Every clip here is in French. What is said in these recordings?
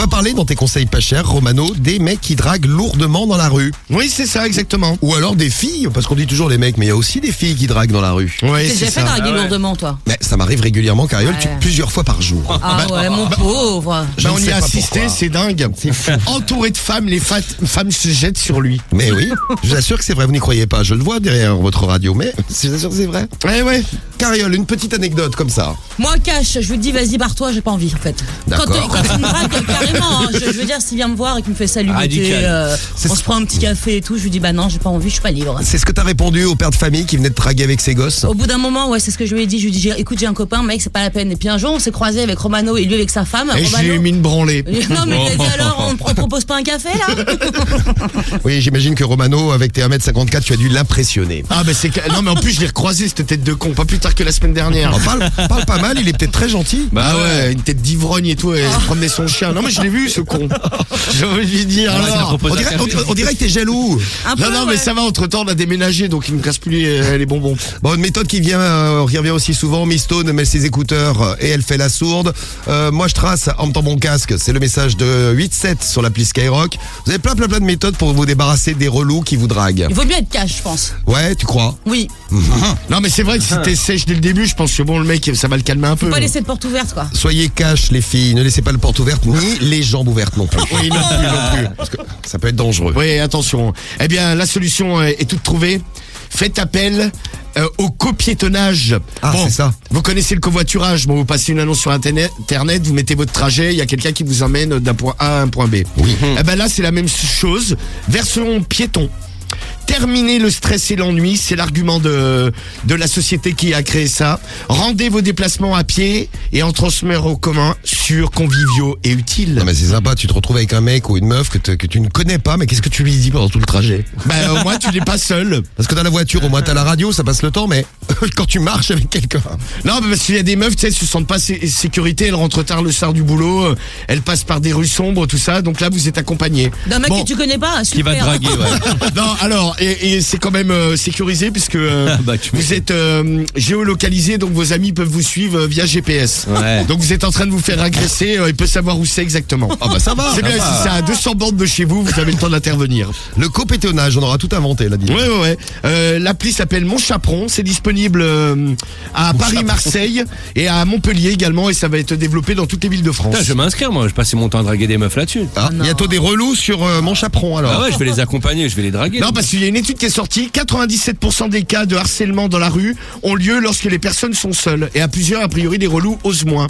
va parler dans tes conseils pas chers, Romano, des mecs qui draguent lourdement dans la rue. Oui, c'est ça, exactement. Ou alors des filles, parce qu'on dit toujours les mecs, mais il y a aussi des filles qui draguent dans la rue. Oui, T'as c'est déjà fait ça. draguer lourdement, toi? Mais ça m'arrive régulièrement, Cariole, Ouais. plusieurs fois par jour. Ah ouais, mon pauvre. Je ne on sais y a pas assisté, pourquoi. c'est dingue. Entouré de femmes, les femmes se jettent sur lui. Mais oui, je vous assure que c'est vrai, vous n'y croyez pas. Je le vois derrière votre radio, mais je vous assure que c'est vrai. Ouais. Cariole, une petite anecdote comme ça. Moi, cash, je lui dis, vas-y, barre-toi, j'ai pas envie, en fait. D'accord. Quand il me drague, carrément, hein, je veux dire, s'il vient me voir et qu'il me fait salut, Radical. on se prend un petit café et tout, je lui dis, bah non, j'ai pas envie, je suis pas libre. C'est ce que t'as répondu au père de famille qui venait de draguer avec ses gosses. Au bout d'un moment, ouais, c'est ce que je lui ai dit. Je lui ai dit, écoute, j'ai un copain, mec, c'est pas la peine. Et puis un jour, on s'est croisé avec Romano et lui avec sa femme. Et Romano. j'ai mis une branlée. Non, mais il a dit alors, on propose pas un café, là? Oui, j'imagine que Romano, avec tes 1m54, tu as dû l'impressionner. Ah bah non mais en plus je l'ai recroisé cette tête de con, pas plus tard que la semaine dernière. Oh, parle pas mal, il est peut-être très gentil. Bah ouais, une tête d'ivrogne et tout, et il promenait son chien. Non mais je l'ai vu ce con. J'ai envie de lui dire alors. On dirait que t'es jaloux. Un peu, Non mais ouais. ça va, entre temps on a déménagé donc il me casse plus les bonbons. Bon, une méthode qui revient aussi souvent. Miss Stone met ses écouteurs et elle fait la sourde. Moi, je trace en mettant mon casque. C'est le message de 8-7 sur l'appli Skyrock. Vous avez plein de méthodes pour vous débarrasser des relous qui vous draguent. Il vaut mieux être cash, je pense. Ouais, tu crois? Oui. Non mais c'est vrai que si t'es sèche dès le début, je pense que bon le mec ça va le calmer un peu. Pas laisser de porte ouverte, quoi. Soyez cash, les filles. Ne laissez pas la porte ouverte ni les jambes ouvertes non plus. Oui, non plus. Parce que ça peut être dangereux. Oui, attention. Eh bien, la solution est toute trouvée. Faites appel au copiétonnage. Ah, c'est ça. Vous connaissez le covoiturage. Bon, vous passez une annonce sur Internet, vous mettez votre trajet, il y a quelqu'un qui vous emmène d'un point A à un point B. Oui. Eh ben là, c'est la même chose. Version piéton. Terminez le stress et l'ennui, c'est l'argument de la société qui a créé ça. Rendez vos déplacements à pied et en transport en commun sûrs, conviviaux et utiles. Non mais c'est sympa, tu te retrouves avec un mec ou une meuf que tu ne connais pas, mais qu'est-ce que tu lui dis pendant tout le trajet? Ben, au moins, tu n'es pas seul. Parce que dans la voiture, au moins t'as la radio, ça passe le temps, mais quand tu marches avec quelqu'un... Non, mais parce qu'il y a des meufs, tu sais, elles se sentent pas sécurité, elles rentrent tard le soir du boulot, elles passent par des rues sombres, tout ça, donc là, vous êtes accompagné. D'un mec Bon. que tu connais pas, Qui va super. draguer, ouais. Non, alors, et c'est quand même sécurisé puisque Bah, tu vous êtes géolocalisé, donc vos amis peuvent vous suivre via GPS. Ouais. Donc vous êtes en train de vous faire agresser, il peut savoir où c'est exactement. Ah bah ça va. C'est bien, si c'est à 200 bornes de chez vous, vous avez le temps d'intervenir. Le copétonnage, on aura tout inventé là, dis. Ouais. L'appli s'appelle Mon Chaperon, c'est disponible à Paris, Marseille et à Montpellier également, et ça va être développé dans toutes les villes de France. Putain, je vais m'inscrire, moi. Je passais mon temps à draguer des meufs là-dessus. Ah, bientôt des relous sur mon chaperon alors. Ah ouais, je vais les accompagner, je vais les draguer. Non, parce qu'il y a une étude qui est sortie, 97% des cas de harcèlement dans la rue ont lieu lorsque les personnes sont seules. Et à plusieurs, a priori, les relous osent moins.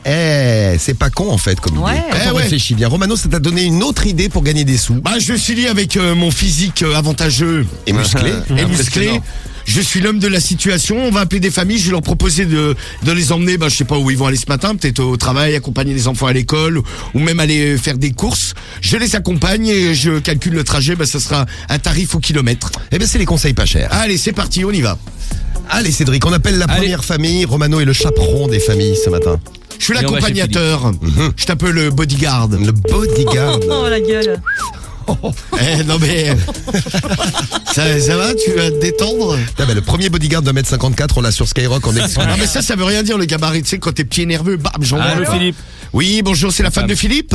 C'est pas con en fait comme idée. Ouais. Quand on Ouais. réfléchit bien. Romano, ça t'a donné une autre idée pour gagner des sous. Bah, je me suis dit avec mon physique avantageux Et musclé. et musclé, je suis l'homme de la situation. On va appeler des familles, je vais leur proposer de les emmener, je sais pas où ils vont aller ce matin, peut-être au travail, accompagner les enfants à l'école, ou même aller faire des courses. Je les accompagne et je calcule le trajet, ça sera un tarif au kilomètre. Eh bien, c'est les conseils pas chers. Allez, c'est parti, on y va. Allez, Cédric, on appelle la première famille. Romano est le chaperon des familles ce matin. Je suis Et on va chez l'accompagnateur. Je suis un peu le bodyguard. Le bodyguard. Oh, la gueule. Non mais ça va, tu vas te détendre. Le premier bodyguard de 1m54, on l'a sur Skyrock en exclu. Non mais ça veut rien dire le gabarit, tu sais quand t'es petit et nerveux, bam, j'envoie. Allô, Philippe. Oui, bonjour, c'est la femme de Philippe.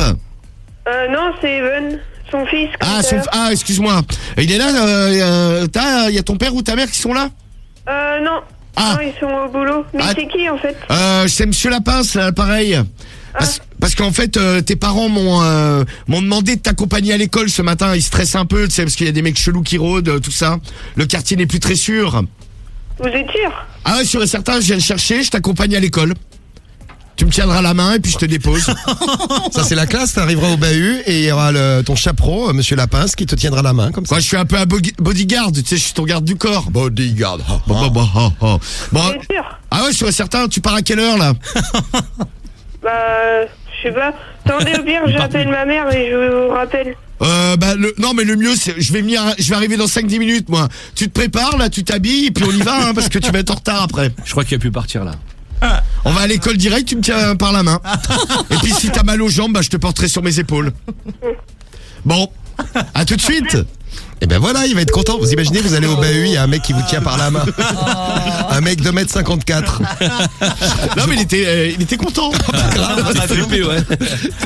Non, c'est Evan, son fils. Excuse-moi. Il est là, il y a ton père ou ta mère qui sont là? Non. Ah. Non, ils sont au boulot. Mais Ah. c'est qui, en fait? C'est Monsieur Lapince, là, pareil. Parce qu'en fait, tes parents m'ont demandé de t'accompagner à l'école ce matin. Ils stressent un peu, tu sais, parce qu'il y a des mecs chelous qui rôdent, tout ça. Le quartier n'est plus très sûr. Vous êtes sûr? Ah ouais, sûr et certain, je viens le chercher, je t'accompagne à l'école. Tu me tiendras la main et puis je te dépose. Ça, c'est la classe. T'arriveras au bahut et il y aura ton chaperon, Monsieur Lapince, qui te tiendra la main comme ça. Moi, je suis un peu un bodyguard, tu sais, je suis ton garde du corps. Bodyguard. Bon. Vous êtes sûr? Ah ouais, sûr et certain, tu pars à quelle heure, là? Je sais pas. Attendez, au pire, j'appelle ma mère et je vous rappelle. Non mais le mieux c'est je vais arriver dans 5-10 minutes moi. Tu te prépares là, tu t'habilles et puis on y va parce que tu vas être en retard après. Je crois qu'il a pu partir là. On va à l'école direct, tu me tiens par la main. Et puis si t'as mal aux jambes, je te porterai sur mes épaules. Bon, à tout de suite. Et ben voilà, il va être content. Vous imaginez, vous allez au bahut, il y a un mec qui vous tient par la main. Un mec de 1m54. Non, mais il était content. Ah, flippé, ouais.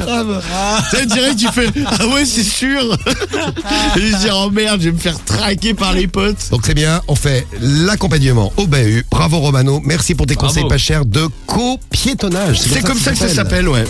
Grave. Ça dirait que tu fais ah ouais, c'est sûr. Et je dis oh merde, je vais me faire traquer par les potes. Donc c'est bien, on fait l'accompagnement au bahut. Bravo Romano, merci pour tes Bravo. conseils pas chers de copiétonnage. C'est comme ça que ça s'appelle, ouais.